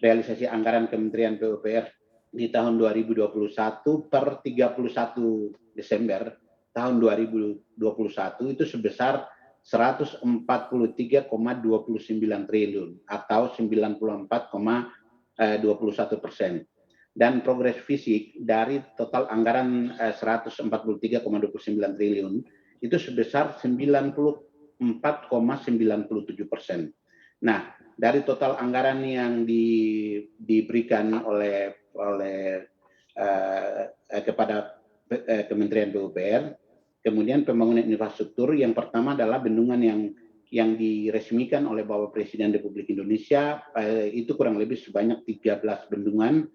realisasi anggaran Kementerian PUPR di tahun 2021 per 31 Desember tahun 2021 itu sebesar 143,29 triliun atau 94,21%. Dan progres fisik dari total anggaran 143,29 triliun itu sebesar 94,97%. Nah, dari total anggaran yang diberikan kepada Kementerian PUPR, kemudian pembangunan infrastruktur yang pertama adalah bendungan yang diresmikan oleh Bapak Presiden Republik Indonesia, itu kurang lebih sebanyak 13 bendungan.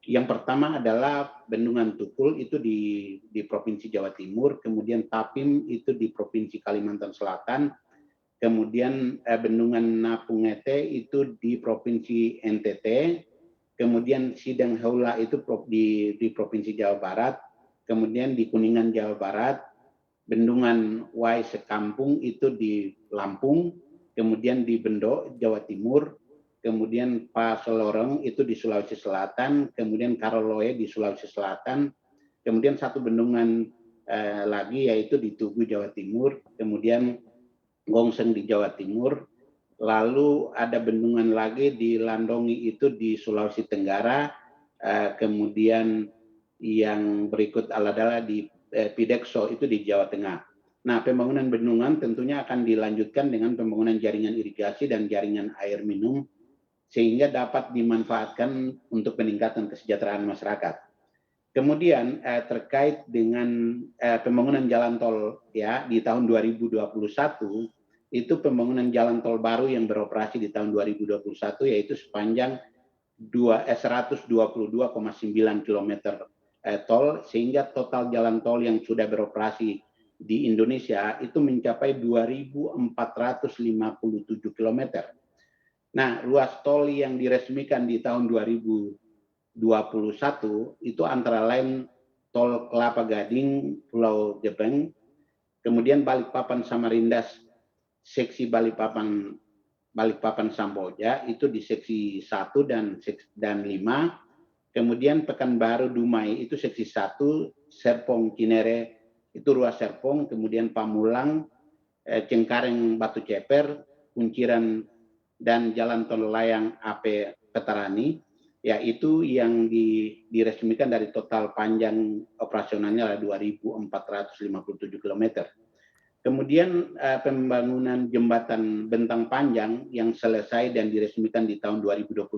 Yang pertama adalah Bendungan Tukul itu di Provinsi Jawa Timur, kemudian Tapim itu di Provinsi Kalimantan Selatan, kemudian Bendungan Napungete itu di Provinsi NTT, kemudian Sidang Haula itu di Provinsi Jawa Barat, kemudian di Kuningan Jawa Barat, Bendungan Wai Sekampung itu di Lampung, kemudian di Bendo Jawa Timur, kemudian Paselorong itu di Sulawesi Selatan, kemudian Karoloe di Sulawesi Selatan, kemudian satu bendungan lagi yaitu di Tugu Jawa Timur, kemudian Gongseng di Jawa Timur, lalu ada bendungan lagi di Landongi itu di Sulawesi Tenggara, kemudian yang berikut adalah di Pidekso itu di Jawa Tengah. Nah, pembangunan bendungan tentunya akan dilanjutkan dengan pembangunan jaringan irigasi dan jaringan air minum sehingga dapat dimanfaatkan untuk peningkatan kesejahteraan masyarakat. Kemudian terkait dengan pembangunan jalan tol ya di tahun 2021 itu pembangunan jalan tol baru yang beroperasi di tahun 2021 yaitu sepanjang 122,9 km tol, sehingga total jalan tol yang sudah beroperasi di Indonesia itu mencapai 2.457 km. Nah, ruas tol yang diresmikan di tahun 2021 itu antara lain tol Kelapa Gading, Pulau Gebeng, kemudian Balikpapan Samarinda, seksi Balikpapan Samboja itu di seksi 1 dan 5, kemudian Pekanbaru Dumai itu seksi 1, Serpong Cinere itu ruas Serpong, kemudian Pamulang, Cengkareng Batu Ceper, Kunciran dan Jalan Tol Layang AP Petarani, yaitu yang diresmikan dari total panjang operasionalnya adalah 2.457 km. Kemudian pembangunan jembatan bentang panjang yang selesai dan diresmikan di tahun 2021,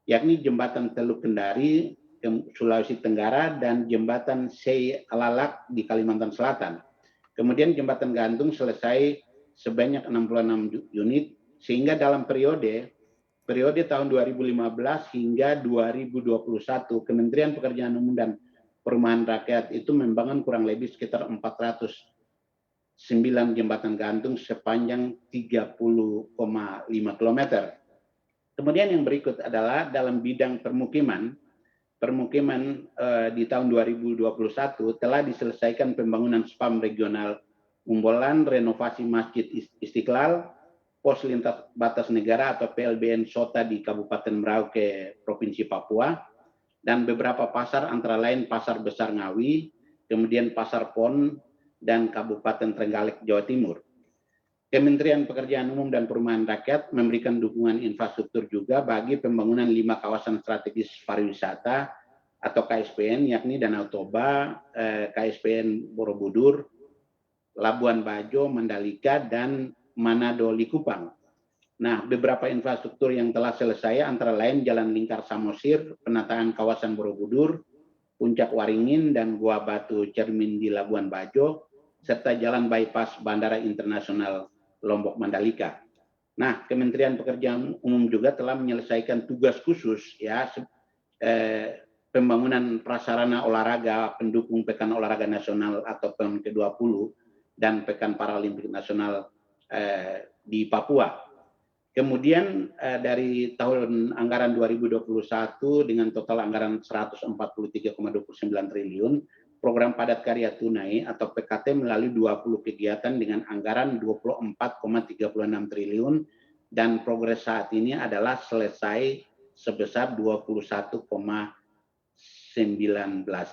yakni jembatan Teluk Kendari, Sulawesi Tenggara, dan jembatan Sei Alalak di Kalimantan Selatan. Kemudian jembatan gantung selesai sebanyak 66 unit, sehingga dalam periode tahun 2015 hingga 2021, Kementerian Pekerjaan Umum dan Perumahan Rakyat itu membangun kurang lebih sekitar 409 jembatan gantung sepanjang 30,5 km. Kemudian yang berikut adalah dalam bidang permukiman di tahun 2021 telah diselesaikan pembangunan spam regional Umbolan, renovasi Masjid Istiqlal, pos lintas batas negara atau PLBN Sota di Kabupaten Merauke, Provinsi Papua, dan beberapa pasar antara lain Pasar Besar Ngawi, kemudian Pasar Pon, dan Kabupaten Trenggalek, Jawa Timur. Kementerian Pekerjaan Umum dan Perumahan Rakyat memberikan dukungan infrastruktur juga bagi pembangunan 5 kawasan strategis pariwisata atau KSPN, yakni Danau Toba, KSPN Borobudur, Labuan Bajo, Mandalika, dan Manado Likupang. Nah, beberapa infrastruktur yang telah selesai antara lain Jalan Lingkar Samosir, penataan kawasan Borobudur, Puncak Waringin, dan Gua Batu Cermin di Labuan Bajo, serta Jalan Bypass Bandara Internasional Lombok Mandalika. Nah, Kementerian Pekerjaan Umum juga telah menyelesaikan tugas khusus pembangunan prasarana olahraga pendukung Pekan Olahraga Nasional atau PON ke-20 dan Pekan Paralimpik Nasional di Papua. Kemudian dari tahun anggaran 2021 dengan total anggaran 143,29 triliun, program padat karya tunai atau PKT melalui 20 kegiatan dengan anggaran 24,36 triliun, dan progres saat ini adalah selesai sebesar 21,19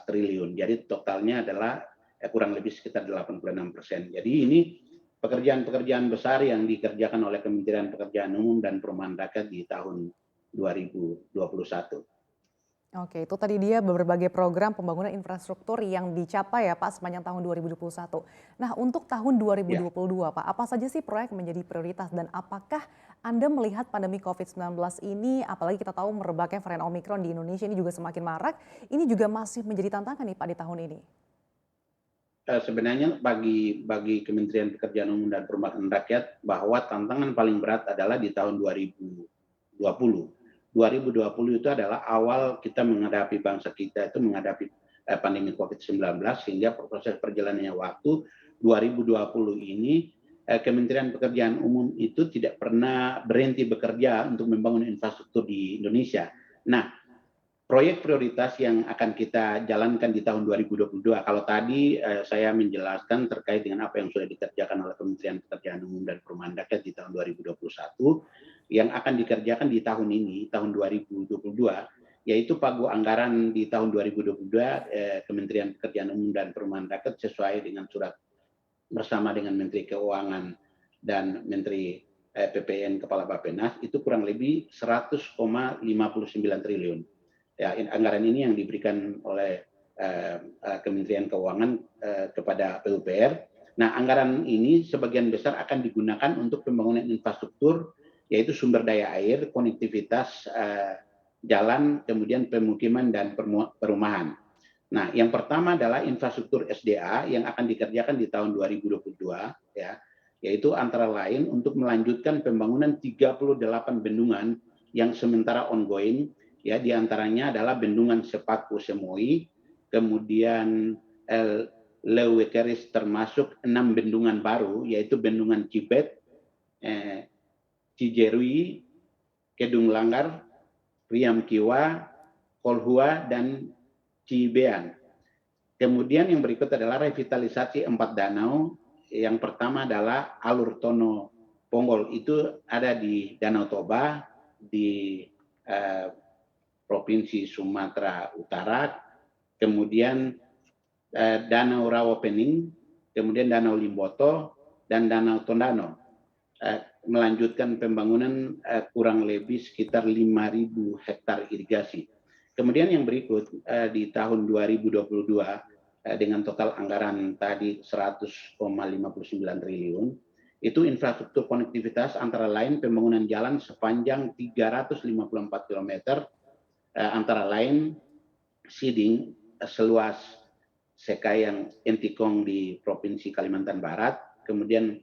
triliun. Jadi totalnya adalah kurang lebih sekitar 86%. Jadi ini pekerjaan-pekerjaan besar yang dikerjakan oleh Kementerian Pekerjaan Umum dan Perumahan Rakyat di tahun 2021. Oke, itu tadi dia berbagai program pembangunan infrastruktur yang dicapai ya Pak sepanjang tahun 2021. Nah, untuk tahun Ya. 2022 Pak, apa saja sih proyek yang menjadi prioritas dan apakah Anda melihat pandemi COVID-19 ini, apalagi kita tahu merebaknya varian Omikron di Indonesia ini juga semakin marak, ini juga masih menjadi tantangan nih Pak di tahun ini? Sebenarnya bagi Kementerian Pekerjaan Umum dan Perumahan Rakyat bahwa tantangan paling berat adalah di tahun 2020. 2020 itu adalah awal kita menghadapi bangsa kita itu menghadapi pandemi COVID-19 sehingga proses perjalanannya waktu 2020 ini Kementerian Pekerjaan Umum itu tidak pernah berhenti bekerja untuk membangun infrastruktur di Indonesia. Nah, proyek prioritas yang akan kita jalankan di tahun 2022. Kalau tadi saya menjelaskan terkait dengan apa yang sudah dikerjakan oleh Kementerian Pekerjaan Umum dan Perumahan Rakyat di tahun 2021, yang akan dikerjakan di tahun ini, tahun 2022, yaitu pagu anggaran di tahun 2022 Kementerian Pekerjaan Umum dan Perumahan Rakyat sesuai dengan surat bersama dengan Menteri Keuangan dan Menteri PPN Kepala Bappenas itu kurang lebih 100,59 triliun. Ya, anggaran ini yang diberikan oleh Kementerian Keuangan kepada PUPR. Nah, anggaran ini sebagian besar akan digunakan untuk pembangunan infrastruktur, yaitu sumber daya air, konektivitas jalan, kemudian pemukiman dan perumahan. Nah, yang pertama adalah infrastruktur SDA yang akan dikerjakan di tahun 2022, ya, yaitu antara lain untuk melanjutkan pembangunan 38 bendungan yang sementara ongoing, ya, diantaranya adalah bendungan Sepaku Semoi, kemudian Lewekeris termasuk 6 bendungan baru, yaitu bendungan Cibet, Cijerui, Kedung Langgar, Riam Kiwa, Kolhua, dan Cibean. Kemudian yang berikut adalah revitalisasi 4 danau. Yang pertama adalah Alur Tono Ponggol, itu ada di Danau Toba, di Provinsi Sumatera Utara, kemudian Danau Rawapening, kemudian Danau Limboto, dan Danau Tondano. Melanjutkan pembangunan kurang lebih sekitar 5.000 hektar irigasi. Kemudian yang berikut di tahun 2022 dengan total anggaran tadi 100,59 triliun, itu infrastruktur konektivitas antara lain pembangunan jalan sepanjang 354 km, antara lain Siding seluas Sekayang Entikong di Provinsi Kalimantan Barat, kemudian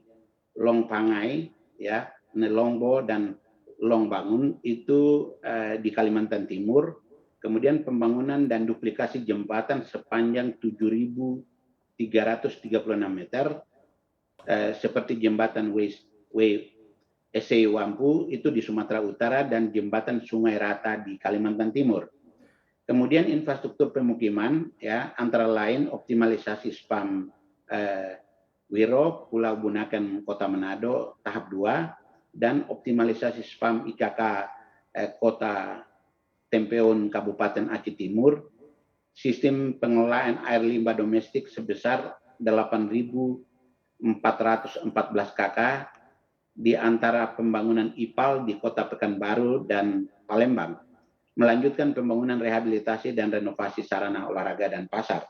Long Pangai, ya, Nelongbo dan Long Bangun itu di Kalimantan Timur, kemudian pembangunan dan duplikasi jembatan sepanjang 7.336 meter, seperti jembatan Esei Wampu itu di Sumatera Utara dan jembatan Sungai Rata di Kalimantan Timur. Kemudian infrastruktur pemukiman, ya, antara lain optimalisasi spam Wiro, Pulau Bunaken, Kota Manado tahap 2, dan optimalisasi spam IKK Kota Tempeun, Kabupaten Aceh Timur, sistem pengelolaan air limbah domestik sebesar 8.414 KK, di antara pembangunan IPAL di Kota Pekanbaru dan Palembang, melanjutkan pembangunan rehabilitasi dan renovasi sarana olahraga dan pasar.